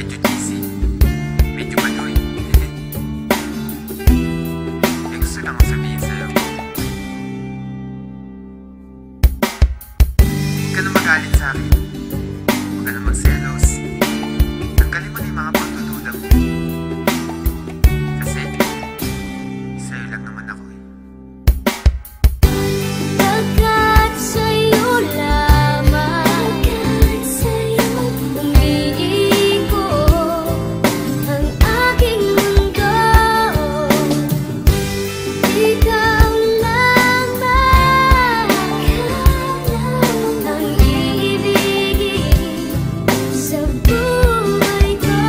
medyo cheesy, medyo baduy. Eh, gusto lang akong sabihin sa'yo. Huwag ka na magalit sa'kin. Huwag ka na magselos. Tanggalin mo na yung mga pagdududa mo. Kasi, sa'yo lang naman ako eh. Pagkat sa'yo lamang, pagkat sa'yo umiikot ang aking mundo. Ikaw lamang ang iibigin sa buhay ko.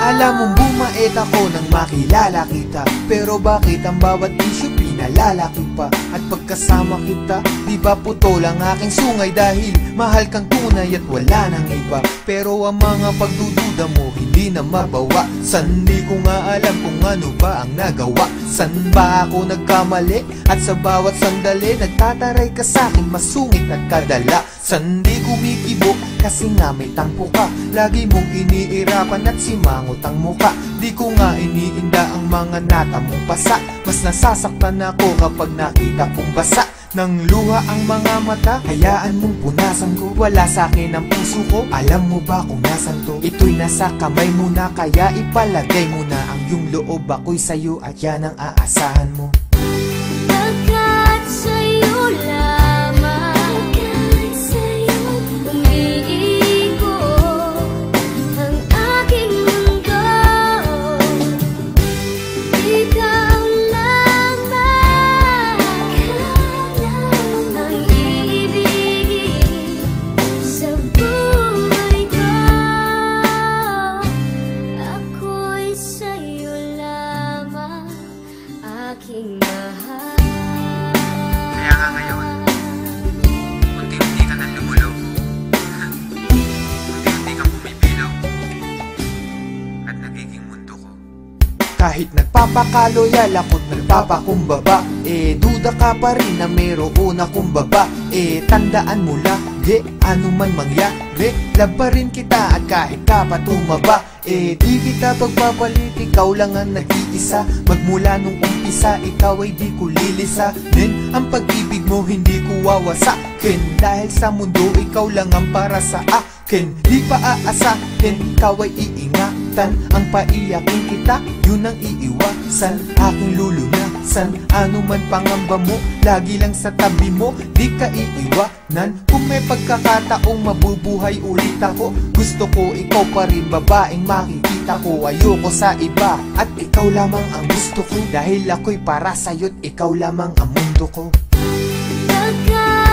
Alam mong bumait ako nang makilala kita, pero bakit ang bawat isyu pinalalaki pa? At pagkasama kita, di ba putol ang aking sungay? Dahil mahal kang tunay at wala nang iba. Pero ang mga pagdududa mo hindi na mabawa. San di ko nga alam kung ano ba ang nagawa. San ba ako nagkamali? At sa bawat sandali nagtataray ka sa'kin masungit at kadala. San di kumikibo kasi nga may tampo ka. Lagi mong iniirapan at simangot ang muka. Di ko nga iniinda ang mga nata mong pasa. Mas nasasaktan ako kapag nakita kong basa ng luha ang mga mata. Hayaan mong punasan ko, wala sa'kin ang puso ko. Alam mo ba kung nasan to? Ito'y nasa kamay mo na, kaya ipalagay mo na ang iyong loob. Ako'y sa'yo at yan ang aasahan mo. Pagkat sa'yo lamang, pagkat sa'yo umiikot ang aking mundo. Ikaw lamang ang iibigin sa buhay ko. Ako'y sa'yo lamang, aking mahal. Kaya nga ngayon, unti-unti ka nang lumulog. Unti-unti kang pumipilaw. At nagiging mundo ko. Kahit nagpapakaloyal ako't nagpapakumbaba, duda ka pa rin na mayroon akong baba. Tandaan mo lagi, ano man mangyari, love pa rin kita at kahit ka pa tumaba. Di kita pagpapalit, ikaw lang ang nag-iisa. Magmula nung umpisa, ikaw ay di ko lilisanin. Ang pag-ibig mo hindi ko wawasakin. Dahil sa mundo, ikaw lang ang para sa akin. Di pa aasahin, ikaw ay iingatan. Ang paiyakin kita, yun ang iiwasan. Aking lulunasan, ano man pangamba mo, lagi lang sa tabi mo, di ka iiwanan. Kung may pagkakataong mabubuhay ulit ako, gusto ko ikaw pa rin, babaeng makikita ko. Ayoko sa iba, at ikaw lamang ang gusto ko. Dahil ako'y para sa'yo't ikaw lamang ang mundo ko. Pagkat